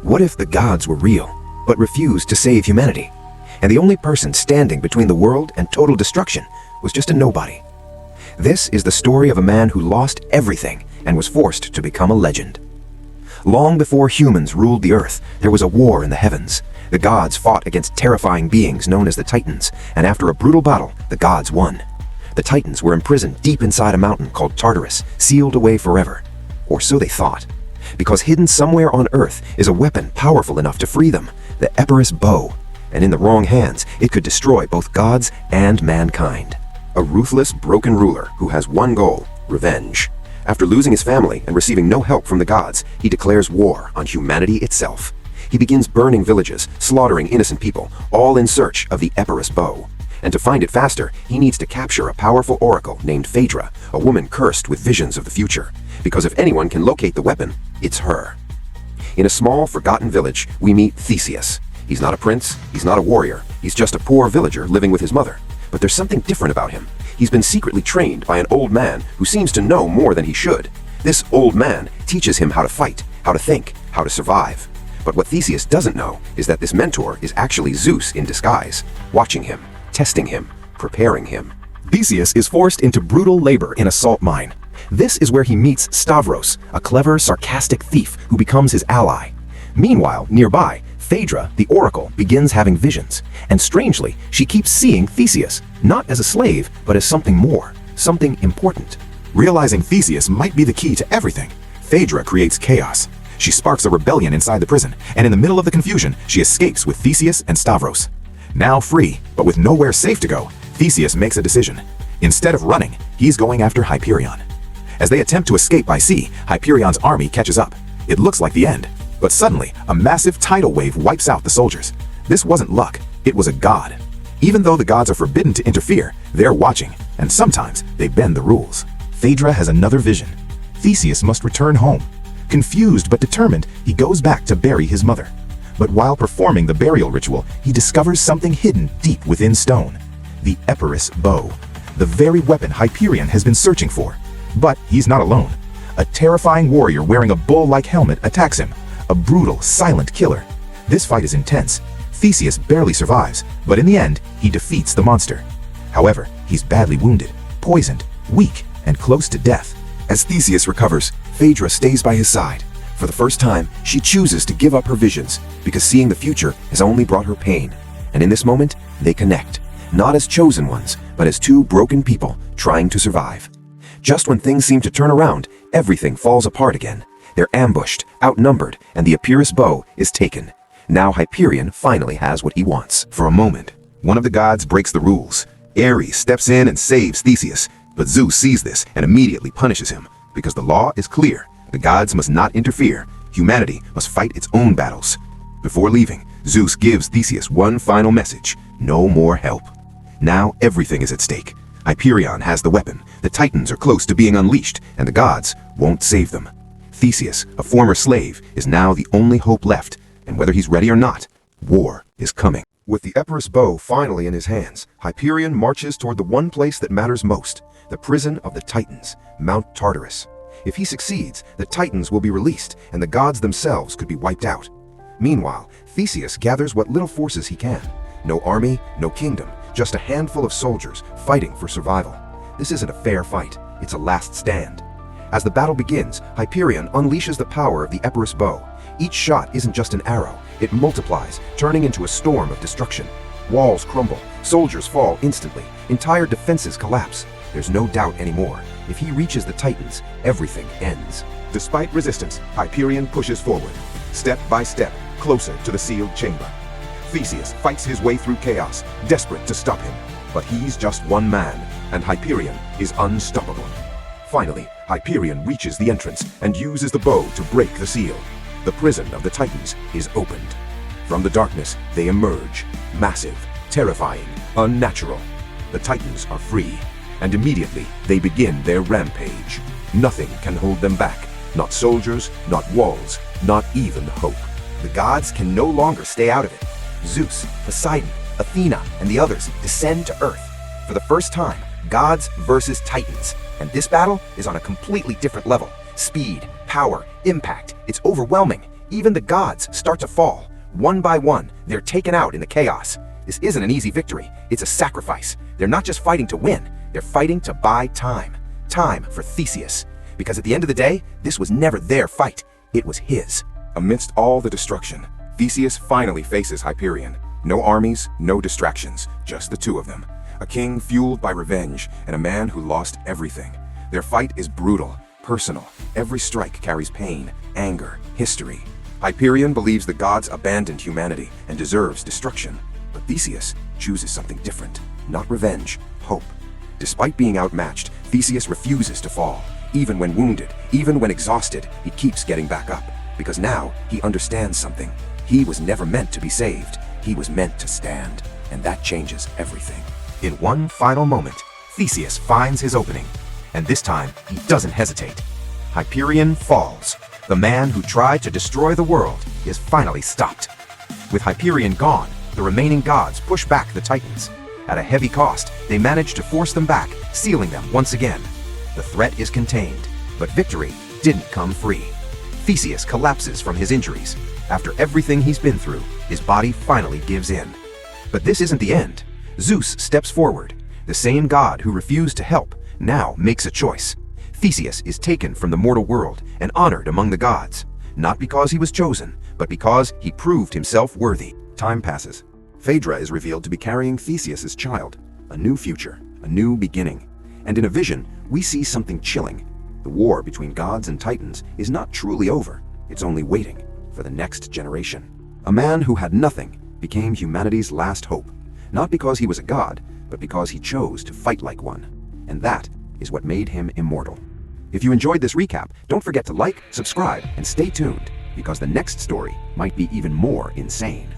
What if the gods were real, but refused to save humanity? And the only person standing between the world and total destruction was just a nobody. This is the story of a man who lost everything and was forced to become a legend. Long before humans ruled the earth, there was a war in the heavens. The gods fought against terrifying beings known as the Titans, and after a brutal battle, the gods won. The Titans were imprisoned deep inside a mountain called Tartarus, sealed away forever. Or so they thought. Because hidden somewhere on Earth is a weapon powerful enough to free them, the Epirus bow. And in the wrong hands, it could destroy both gods and mankind. A ruthless, broken ruler who has one goal: revenge. After losing his family and receiving no help from the gods, he declares war on humanity itself. He begins burning villages, slaughtering innocent people, all in search of the Epirus bow. And to find it faster, he needs to capture a powerful oracle named Phaedra, a woman cursed with visions of the future. Because if anyone can locate the weapon, it's her. In a small, forgotten village, we meet Theseus. He's not a prince, he's not a warrior, he's just a poor villager living with his mother. But there's something different about him. He's been secretly trained by an old man who seems to know more than he should. This old man teaches him how to fight, how to think, how to survive. But what Theseus doesn't know is that this mentor is actually Zeus in disguise, watching him, testing him, preparing him. Theseus is forced into brutal labor in a salt mine. This is where he meets Stavros, a clever, sarcastic thief who becomes his ally. Meanwhile, nearby, Phaedra, the oracle, begins having visions. And strangely, she keeps seeing Theseus, not as a slave, but as something more, something important. Realizing Theseus might be the key to everything, Phaedra creates chaos. She sparks a rebellion inside the prison, and in the middle of the confusion, she escapes with Theseus and Stavros. Now free, but with nowhere safe to go, Theseus makes a decision. Instead of running, he's going after Hyperion. As they attempt to escape by sea, Hyperion's army catches up. It looks like the end, but suddenly, a massive tidal wave wipes out the soldiers. This wasn't luck, it was a god. Even though the gods are forbidden to interfere, they're watching, and sometimes they bend the rules. Phaedra has another vision. Theseus must return home. Confused but determined, he goes back to bury his mother. But while performing the burial ritual, he discovers something hidden deep within stone. The Epirus bow. The very weapon Hyperion has been searching for. But he's not alone. A terrifying warrior wearing a bull-like helmet attacks him. A brutal, silent killer. This fight is intense. Theseus barely survives, but in the end, he defeats the monster. However, he's badly wounded, poisoned, weak, and close to death. As Theseus recovers, Phaedra stays by his side. For the first time, she chooses to give up her visions, because seeing the future has only brought her pain. And in this moment, they connect. Not as chosen ones, but as two broken people trying to survive. Just when things seem to turn around, everything falls apart again. They're ambushed, outnumbered, and the Epirus bow is taken. Now Hyperion finally has what he wants. For a moment, one of the gods breaks the rules. Ares steps in and saves Theseus, but Zeus sees this and immediately punishes him, because the law is clear. The gods must not interfere. Humanity must fight its own battles. Before leaving, Zeus gives Theseus one final message: no more help. Now everything is at stake. Hyperion has the weapon, the Titans are close to being unleashed, and the gods won't save them. Theseus, a former slave, is now the only hope left, and whether he's ready or not, war is coming. With the Epirus bow finally in his hands, Hyperion marches toward the one place that matters most, the prison of the Titans, Mount Tartarus. If he succeeds, the Titans will be released, and the gods themselves could be wiped out. Meanwhile, Theseus gathers what little forces he can. No army, no kingdom, just a handful of soldiers fighting for survival. This isn't a fair fight, it's a last stand. As the battle begins, Hyperion unleashes the power of the Epirus bow. Each shot isn't just an arrow, it multiplies, turning into a storm of destruction. Walls crumble, soldiers fall instantly, entire defenses collapse. There's no doubt anymore. If he reaches the Titans, everything ends. Despite resistance, Hyperion pushes forward, step by step, closer to the sealed chamber. Theseus fights his way through chaos, desperate to stop him. But he's just one man, and Hyperion is unstoppable. Finally, Hyperion reaches the entrance and uses the bow to break the seal. The prison of the Titans is opened. From the darkness, they emerge, massive, terrifying, unnatural. The Titans are free, and immediately they begin their rampage. Nothing can hold them back, not soldiers, not walls, not even hope. The gods can no longer stay out of it. Zeus, Poseidon, Athena, and the others descend to Earth. For the first time, gods versus Titans. And this battle is on a completely different level. Speed, power, impact, it's overwhelming. Even the gods start to fall. One by one, they're taken out in the chaos. This isn't an easy victory, it's a sacrifice. They're not just fighting to win, they're fighting to buy time. Time for Theseus. Because at the end of the day, this was never their fight, it was his. Amidst all the destruction, Theseus finally faces Hyperion. No armies, no distractions, just the two of them. A king fueled by revenge, and a man who lost everything. Their fight is brutal, personal. Every strike carries pain, anger, history. Hyperion believes the gods abandoned humanity and deserves destruction. But Theseus chooses something different. Not revenge, hope. Despite being outmatched, Theseus refuses to fall. Even when wounded, even when exhausted, he keeps getting back up. Because now, he understands something. He was never meant to be saved. He was meant to stand. And that changes everything. In one final moment, Theseus finds his opening. And this time, he doesn't hesitate. Hyperion falls. The man who tried to destroy the world is finally stopped. With Hyperion gone, the remaining gods push back the Titans. At a heavy cost, they manage to force them back, sealing them once again. The threat is contained, but victory didn't come free. Theseus collapses from his injuries. After everything he's been through, his body finally gives in. But this isn't the end. Zeus steps forward. The same god who refused to help now makes a choice. Theseus is taken from the mortal world and honored among the gods, not because he was chosen, but because he proved himself worthy. Time passes. Phaedra is revealed to be carrying Theseus's child. A new future, a new beginning. And in a vision, we see something chilling. The war between gods and titans is not truly over. It's only waiting for the next generation. A man who had nothing became humanity's last hope. Not because he was a god, but because he chose to fight like one. And that is what made him immortal. If you enjoyed this recap, don't forget to like, subscribe, and stay tuned, because the next story might be even more insane.